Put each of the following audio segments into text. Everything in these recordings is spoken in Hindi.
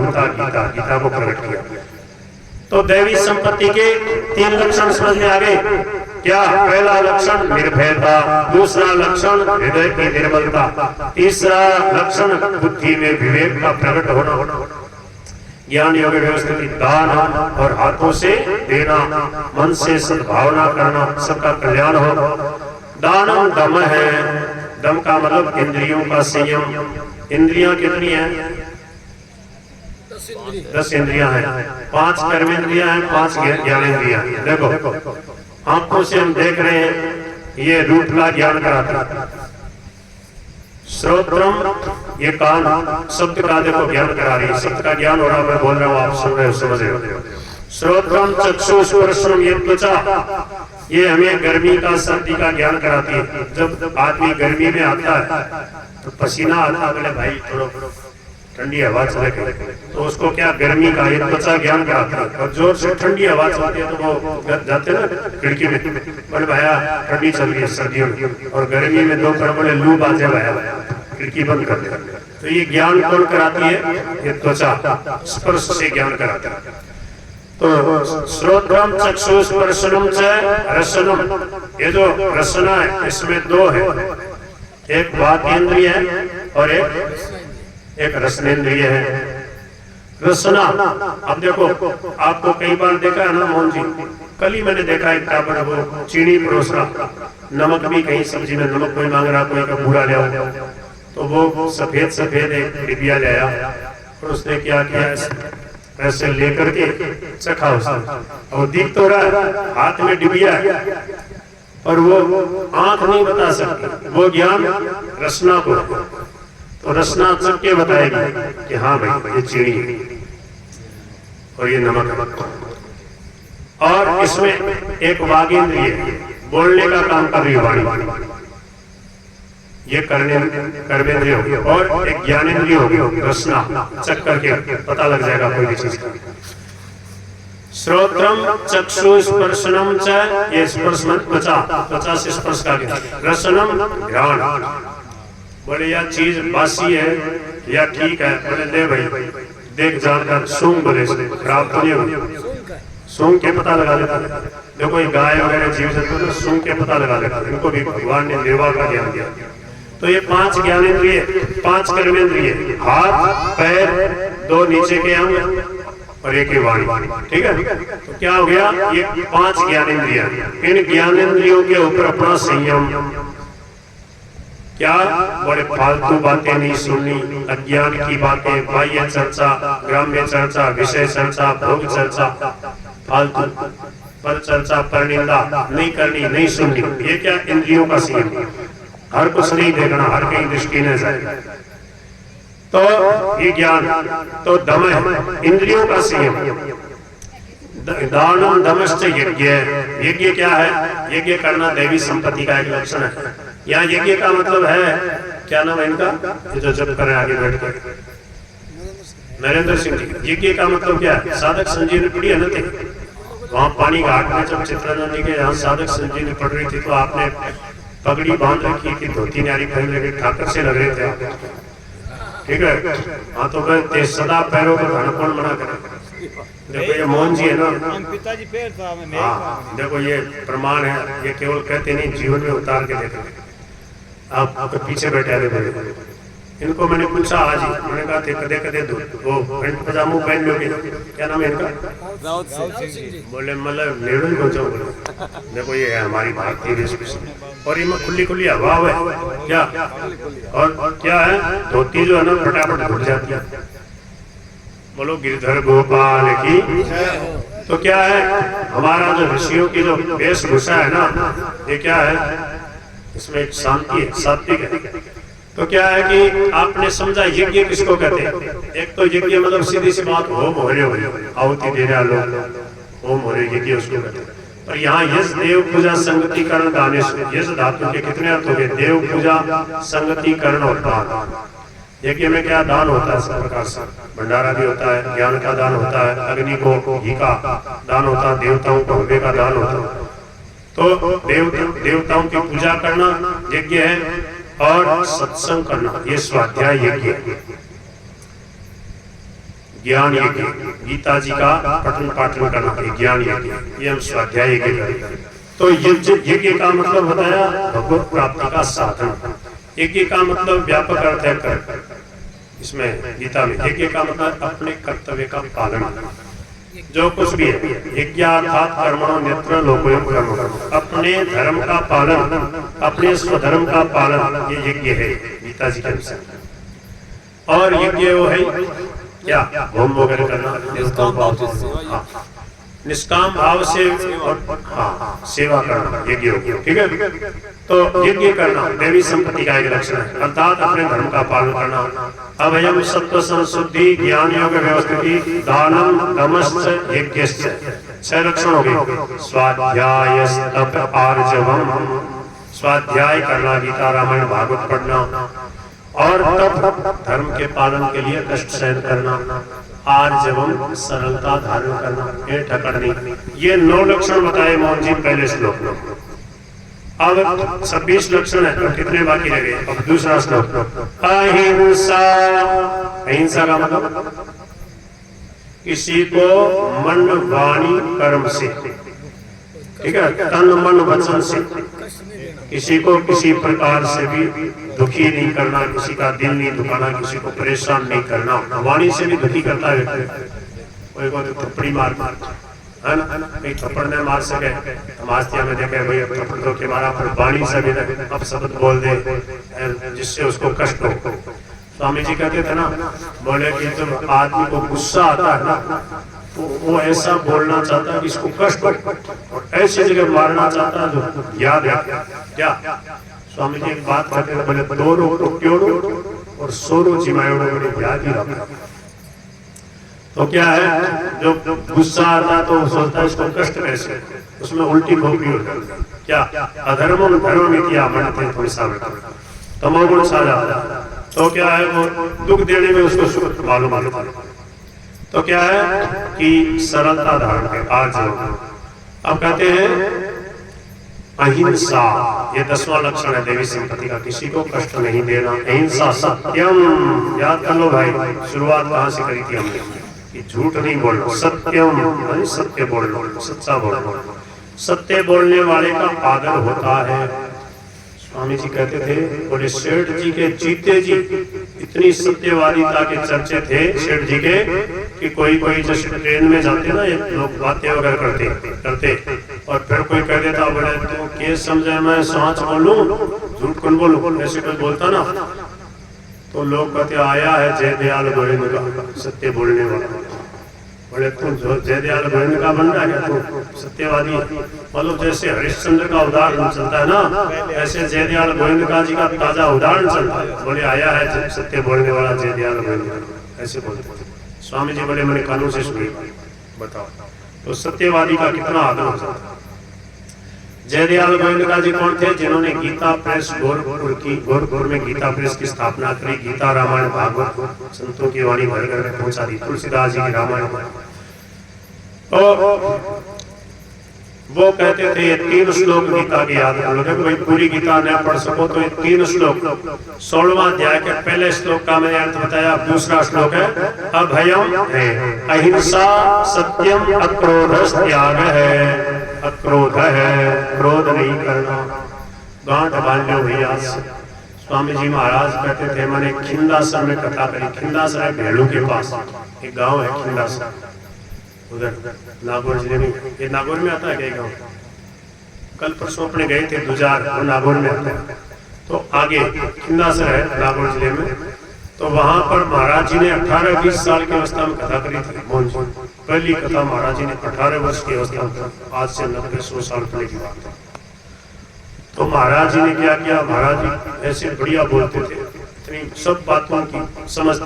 भूता गीता, गीता को प्रकट किया। तो दैवी संपत्ति के 3 लक्षण समझ में आ गए। क्या? पहला लक्षण निर्भयता, दूसरा लक्षण हृदय की निर्मलता, तीसरा लक्षण बुद्धि में विवेक का प्रकट होना, ज्ञान योग व्यवस्थित दान और हाथों से देना, मन से सद्भावना करना, सबका कल्याण हो। दानम दम है, दम का मतलब इंद्रियों का संयम। इंद्रियां कितनी हैं? 10 इंद्रियां हैं, 5 कर्मेंद्रियां हैं, 5 ज्ञानेंद्रियां हैं। देखो आंखों से हम देख रहे हैं, ये रूप का ज्ञान कराता है। श्रोत्रम, ये कान शब्द का देखो ज्ञान करा रही है, शब्द का ज्ञान हो रहा, मैं बोल रहा हूँ, आप सुन रहे हो, समझ रहे हो। श्रोत्रम चक्षु स्पर्शम, ये त्वचा, ये हमें गर्मी का सर्दी का ज्ञान कराती है। जब आदमी गर्मी में आता है तो पसीना आता है, बोले भाई थोड़ा ठंडी हवा चले, तो उसको क्या गर्मी का ये त्वचा ज्ञान कराता है। और जोर से ठंडी हवा चलती है तो वो जाते ना खिड़की में, बोले भैया ठंडी चल रही है सर्दियों में, और गर्मी में दोपहर बोले लू बाजे भैया खिड़की बंद कर दे। तो ये ज्ञान कौन कराती है? ये त्वचा स्पर्श से ज्ञान कराता है। तो श्रोत्रम चक्षु स्पर्शनम च रसनम, ये जो रसना है इसमें 2 है, एक वाक्येंद्रिय है और एक रसनेन्द्रिय है। रसना, अब देखो आपको कई बार देखा है ना मोहन जी, कल ही मैंने देखा एक टाबर वो चीनी परोस रहा, नमक भी कहीं सब्जी में नमक कोई मांग रहा, कोई का बूढ़ा ले आओ, तो वो सफेद एक डिबिया ले आया और उसने क्या किया, ऐसे लेकर के चखा उसने, और दिख तो रहा है हाथ में डिबिया है और वो आंख नहीं बता सकती, वो ज्ञान रसना को, तो रसना चख के बताएगी कि हाँ भाई ये चीनी है और ये नमक। और इसमें एक वागेंद्रिय बोलने का काम कर रही है, वाणी, ये कर्मेंद्रिय होगी, और एक ज्ञानेंद्रिय होगी रसना, चख करके पता लग जाएगा कोई भी चीज। श्रोत्रम चक्षु स्पर्शनम च, ये स्पर्श मन त्वचा से स्पर्श का ज्ञान। रसनम घ्राण, बोले यह चीज बासी है या ठीक है, बोले ले भाई देख जानकर सूंघ, बोले खराब तो नहीं होगी, सूंघ के पता लगा लेता है। देखो ये गाय वगैरह जीव जंतु तो सूंघ के पता लगा लेता है, इनको भी भगवान ने निर्वाह का ज्ञान दिया। तो ये 5 ज्ञानेंद्रिय, 5 कर्मेंद्रिय, हाथ पैर, 2 नीचे के अंग और 1 वाणी, ठीक है। तो क्या हो गया, ये 5 ज्ञानेंद्रिय। इन ज्ञानेंद्रियों के ऊपर अपना संयम, क्या बड़े फालतू बातें नहीं सुननी, अज्ञान की बातें, बाह्य चर्चा, ग्राम्य चर्चा, विषय चर्चा, भोग चर्चा, फालतू पर चर्चा, पर निंदा नहीं करनी, नहीं सुननी। ये क्या? इंद्रियों का संयम, हर कुछ नहीं देखना, हर कहीं दृष्टि न जाए, तो ये ज्ञान। तो दम है इंद्रियों का संयम। दानम दमश्च यज्ञ, यज्ञ क्या है? यज्ञ करना दैवी संपत्ति का एक लक्षण है। यहाँ यज्ञ का मतलब है, क्या नाम है इनका, ये जो जब कर रहे आगे बैठ कर, नरेंद्र सिंह जी। यज्ञ का मतलब क्या है? साधक संजीवनी पढ़ी है ना, वहाँ पानी घाट में जब चित्रानंद जी के यहाँ साधक संजीवनी पढ़ रही थी, तो आपने पगड़ी बांध रखी थी, धोती न्यारी पहन रखी, ठाकर से लग रहे थे, ठीक है। हाँ तो मैं सदा पैरों को धन कौन मना करें। देखो ये मोहन जी है ना, पिताजी पैर था, हाँ देखो ये प्रमाण है, ये केवल कहते नहीं, जीवन में उतार के देखो। आप आपके पीछे बैठे रहे, इनको मैंने पूछा आज ही, मैंने कहा थे कदे कदे वो पैंट पजामू पहन लोगे, क्या नाम है इनका? बोले मतलब नेहरू ही पहुंचा, बोले देखो ये है हमारी भारतीय वेशभूषा, और ये खुली खुली हवा है क्या, और क्या है, धोती जो है ना फटाफट घुट जाती है। बोलो गिरधर गोपाल की। तो क्या है, हमारा जो ऋषियों की जो वेशभूषा है ना, ये क्या है, इसमें एक शांति है, सात्विक है। तो क्या है कि आपने समझा यज्ञ किसको कहते हैं? एक तो यज्ञ मतलब सीधी सी बात होम हो रहे, आहुति देने वाले होम हो रहे, यज्ञ उसको कहते हैं। पर यहाँ यज देव पूजा संगतिकरण दानेश, यज धातु के कितने अर्थ हो गए? देव पूजा संगतिकरण और दान। यज्ञ में क्या दान होता है? सब प्रकार से भंडारा भी होता है, ज्ञान का दान होता है, अग्नि को घी का दान होता है, देवताओं को हव्य का दान होता है। तो देवताओं की पूजा करना यज्ञ है, और सत्संग करना ये स्वाध्याय यज्ञ है। ज्ञान यज्ञ, गीता जी का पठन पाठन करना है ज्ञान यज्ञ, ये हम स्वाध्याय यज्ञ करेंगे। तो यज्ञ का मतलब बताया भगवत प्राप्ति का साधन। यज्ञ का मतलब व्यापक अर्थ है कर, इसमें गीता में यज्ञ का मतलब अपने कर्तव्य का पालन, जो कुछ भी है यज्ञार्थात् कर्मणो नेत्र लोकोयम कर्म, अपने धर्म का पालन, अपने स्वधर्म का पालन, ये यज्ञ है गीता जी के अनुसार। और यज्ञ वो है क्या, होम वगैरह करना, निष्काम भाव से और सेवा करना यज्ञ हो गया, ठीक है। तो यज्ञ करना देवी संपत्ति का एक लक्षण है, अर्थात अपने धर्म का पालन करना। अभयम सत्व संशुद्धि ज्ञान योग व्यवस्थिति दानम दमश्च यज्ञश्च, 6 लक्षण हो गए। स्वाध्याय तप आर्जवम, स्वाध्याय करना, गीता रामायण भागवत पढ़ना, और तप धर्म के पालन के लिए कष्ट सहन करना, आर्जवम सरलता धारण करना, पेट अकड़नी, ये 9 लक्षण बताए मोहन जी पहले श्लोक में। अब 26 लक्षण है, तो कितने बाकी रह गए। अब दूसरा श्लोक, अहिंसा। अहिंसा का मतलब किसी को मन वाणी कर्म से, ठीक है, तन मन वचन से किसी को किसी प्रकार से भी दुखी नहीं करना, किसी का दिल नहीं दुखाना, किसी को परेशान नहीं करना। वाणी से भी दुखी करता है व्यक्ति, कोई को तो थप्पड़ी मार है ना, कहीं थप्पड़ नहीं मार सके, समाजतिया में देखे भाई थप्पड़ तो के मारा, पर वाणी से भी अब शब्द बोल दे जिससे उसको कष्ट हो। स्वामी जी कहते थे ना, बोले कि जब आदमी को गुस्सा आता है ना, तो वो ऐसा बोलना चाहता है कि इसको कष्ट हो, और ऐसी जगह मारना चाहता है जो याद है क्या। स्वामी जी एक बात कहते हैं, बोले 2 रो तो क्यों और 100 रो जिमायोड़ो, याद ही रखना। तो क्या है, जो गुस्सा आता है तो सोचता है इसको कष्ट कैसे, उसमें उल्टी खोपड़ी हो क्या, अधर्म धर्म इतिया मनते थोड़ी सा तमोगुण सा जाता है। तो क्या है, वो दुख देने में उसको सुख मालूम। तो क्या है कि सरलता धारण के आज। अब कहते हैं अहिंसा, ये 10वां लक्षण है देवी संपत्ति का, किसी को कष्ट नहीं देना। अहिंसा सत्यम, याद कर लो भाई, शुरुआत कहाँ से करी थी हमने, कि झूठ नहीं बोलना, सत्यम सत्य बोलना, सच्चा बोलना। सत्य बोलने वाले का आदर होता है। स्वामी जी कहते थे, बोले सेठ जी के जीते जी इतनी सत्यवादिता के चर्चे थे सेठ जी के, कि कोई जैसे ट्रेन में जाते ना, ये लोग बातें वगैरह करते और फिर कोई कह देता, बोले तो क्या समझे मैं सच बोलूं झूठ कौन बोलूं, ऐसे कोई बोलता ना, तो लोग कहते आया है जय दयाल गोविंद का सत्य बोलने वाला। बोले तुम जय दयाल गोविंद का बन रहा है, तू सत्यवादी, मतलब जैसे हरिश्चंद्र का उदाहरण चलता है ना, ऐसे जय दयाल गोविंद का जी का ताजा उदाहरण चलता है। बोले आया है सत्य बोलने वाला जय दयाल गोविंद, ऐसे बोलते। स्वामी जी बोले मैंने कानून से सुनी, बताओ तो सत्यवादी का कितना आदर हो जाता। जय दयाल गोविंद जी कौन थे, जिन्होंने गीता प्रेस गोरखपुर में गीता प्रेस की स्थापना करी, गीता रामायण भागवत संतों की वाणी घर घर में पहुंचा दी, तुलसीदास जी की रामायण। तो वो कहते थे ये 3 श्लोक गीता की याद कर लो, देखो भाई पूरी गीता न पढ़ सको तो ये 3 श्लोक, 16वां अध्याय के पहले श्लोक का मैंने अर्थ बताया। दूसरा श्लोक है अभयम है, अहिंसा सत्यम अक्रोध त्याग है, अक्रोध है क्रोध नहीं करना, गांठ बांध लो भैया। स्वामी जी महाराज कहते थे, मैंने खिंदासर में कथा करी, खिंदासर है भेड़ों के पास एक गांव है खिंदासर, उधर नागौर जिले में, ये नागौर में आता है क्या गांव, कल परसों अपने गए थे दुजार, वो नागौर में आता है। तो आगे खिंदासर है नागौर जिले में, तो वहां पर महाराज जी ने 18-20 साल की अवस्था में कथा करी थी। मोहन जी पहली कथा महाराज जी ने 18 वर्ष की अवस्था में, आज से 90-100 साल पहले की बात है। तो महाराज जी ने क्या किया, महाराज जी ऐसे बढ़िया बोलते थे, इतनी सब बातों की समझ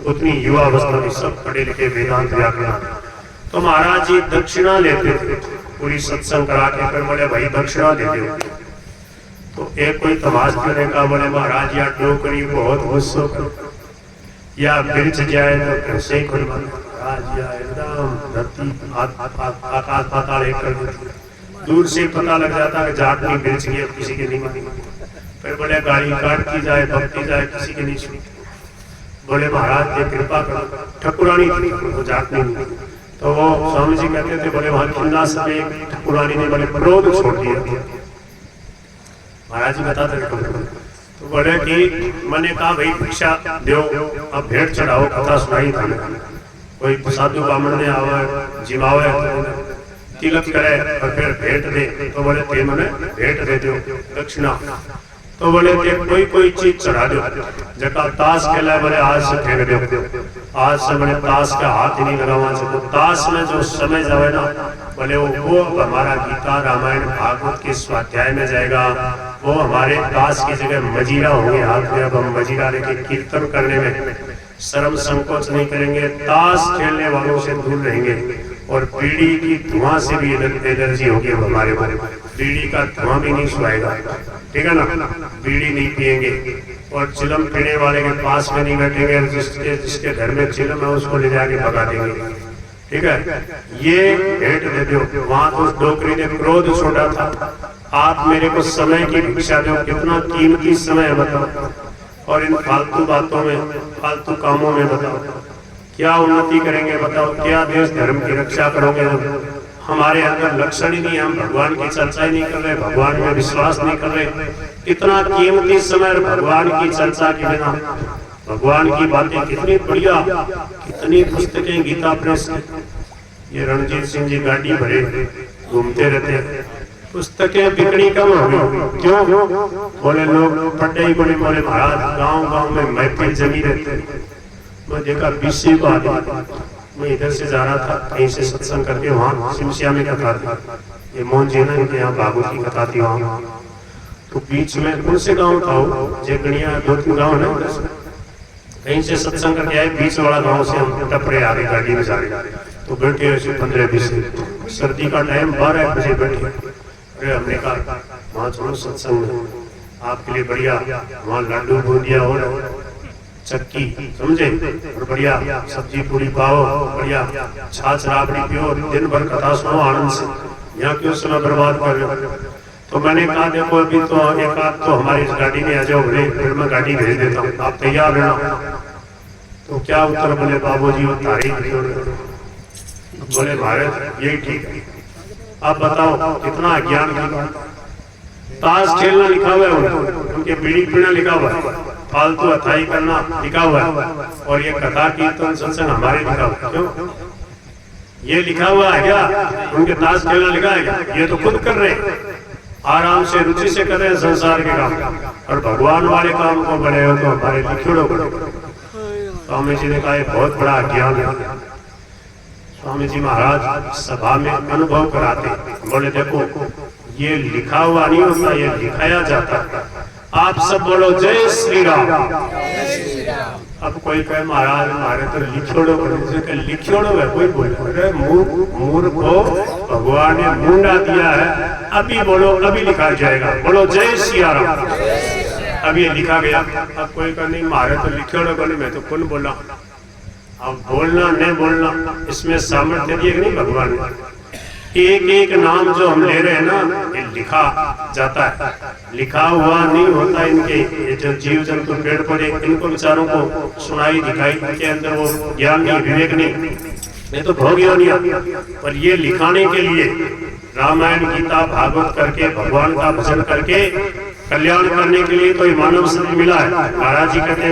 उतनी युवा अवस्था में, सब पढ़े लिखे वेदांत व्याकरण। तो महाराज जी दक्षिणा लेते थे, पूरी सत्संग करा के फिर बोले भाई दक्षिणा दे दो। तो एक कोई तमाश करने का, बोले महाराज या टोकरी बहुत गुस्सो या बिरछ जाए तो कैसे खुद महाराज या एकदम धरती आकाश पाताल एक कर देती, दूर से पता लग जाता है जाट नहीं बिरछ गई, किसी के नहीं। फिर बोले गाड़ी काट की जाए, भक्ति जाए, किसी के नहीं सुनी। बोले महाराज ये कृपा करो, ठकुरानी थी वो जात नहीं। तो वो स्वामी जी कहते थे, बोले वहां खिन्नास में ठकुरानी ने बोले क्रोध छोड़ दिया। महाराज जी बताते थे, तो बोले कि मैंने कहा भाई भिक्षा दो, अब भेंट चढ़ाओ, कथा सुनाई था। कोई साधु ब्राह्मण ने आवे जिमावे तिलक करे और फिर भेंट दे, तो बोले ते मने भेंट दे दो दक्षिणा। तो बोले ते कोई चीज चढ़ा दो, जका ताश खेला बोले आज से फेंक दो, आज से मैंने ताश का हाथ ही नहीं लगावा। तो ताश में जो समय जावे ना, बोले वो हमारा गीता रामायण भागवत के स्वाध्याय में जाएगा, वो हमारे ताश की जगह मजीरा होंगे हाथ में। अब हम मजीरा लेके कीर्तन करने में शर्म संकोच नहीं करेंगे, ताश खेलने वालों से दूर रहेंगे, और बीड़ी की धुआं से भी एलर्जी होगी हमारे बारे में। बीड़ी का धुआं भी नहीं सुहाएगा, ठीक है ना, बीड़ी नहीं पिएंगे, और चिलम पीने वाले के पास में नहीं बैठेंगे, जिसके घर में चिलम है उसको ले जाके भगा देंगे, ठीक है। ये भेंट दे दो। वहां तो डोकरी ने क्रोध छोड़ा था, आप मेरे को समय की भिक्षा दो, कितना कीमती समय है बताओ, और इन फालतू बातों में फालतू कामों में बताओ क्या उन्नति करेंगे, बताओ क्या देश धर्म की रक्षा करोगे। हमारे अंदर लक्षण ही नहीं, हम भगवान की चर्चा ही नहीं कर रहे, भगवान में विश्वास नहीं कर रहे। इतना कीमती समय भगवान की चर्चा के बिना, भगवान की बातें कितनी बढ़िया, कितनी पुस्तकें गीता प्रेस, ये रणजीत सिंह जी गाड़ी भरे घूमते रहते हैं, पुस्तकें बिकनी कम हो गई। क्यों? बोले लोग पढ़ते ही बोले महाराज गांव में महफिल जमी रहते। मैं देखा बीसी को आदमी, मैं इधर से जा रहा था कहीं से सत्संग करके, वहाँ सिमसिया में कथा थी, ये मोहन जी ने यहाँ भागवत की कथा थी वहाँ। तो बीच में कौन से गाँव था वो, जेगड़िया 2-3 गाँव है, कहीं से सत्संग करके आए, बीच वाला गाँव से हम टपरे आ गए गाड़ी में जा रहे, तो बैठे ऐसे 15-20, सर्दी का टाइम 12 बजे बैठे। अरे हमने कहा वहाँ चलो सत्संग में, आपके लिए बढ़िया वहाँ लड्डू बूंदिया और चक्की समझे, और बढ़िया सब्जी पूरी पाओ, बढ़िया छाछ राबड़ी पियो, दिन भर कथा सुनो आनंद से, यहाँ क्यों समय बर्बाद कर रहे हो। तो मैंने कहा देखो अभी तो एक आध तो हमारी इस गाड़ी में आ जाओ, फिर मैं गाड़ी भेज देता हूँ, आप तैयार रहना। तो क्या उत्तर बोले, बाबूजी वो तारीख बोले महाराज यही ठीक है। आप बताओ कितना अज्ञान की, ताश खेलना लिखा हुआ है उनके, बीड़ी पीना लिखा हुआ है, फालतू अथाई करना लिखा हुआ है, और ये कथा कीर्तन सत्संग हमारे लिखा हुआ है। क्यों ये लिखा हुआ है क्या? उनके ताश खेलना लिखा है क्या? ये तो खुद कर रहे हैं, आराम से रुचि से कर रहे हैं संसार के काम, और भगवान वाले काम को बने हो तो हमारे लिखियों को। स्वामी जी ने कहा बहुत बड़ा अज्ञान है। स्वामी जी महाराज सभा में अनुभव कराते, बोले देखो ये लिखा हुआ नहीं होता, ये लिखाया जाता है। आप सब बोलो जय श्री राम। अब कोई कहे महाराज हमारे तो लिखियोड़ो है, कोई बोले मूर्ख को भगवान ने मुंडा दिया है, अभी बोलो अभी लिखा जाएगा, बोलो जय श्री राम। अब ये लिखा गया। अब कोई कहे नहीं हमारे तो लिखियोड़ो बोले, मैं तो कौन बोला। अब बोलना नहीं बोलना इसमें सामर्थ्य दिए नहीं भगवान ने। एक एक नाम जो हम ले रहे हैं ना, ये लिखा जाता है, लिखा हुआ नहीं होता। इनके ये जो जीव जंतु पेड़ पौधे, इनको विचारों को सुनाई दिखाई, इनके अंदर वो ज्ञान नहीं, विवेक नहीं, ये तो भोग। पर ये लिखाने के लिए रामायण गीता भागवत करके, भगवान का भजन करके कल्याण करने के लिए तो मानव शरीर मिला है। महाराज जी कहते हैं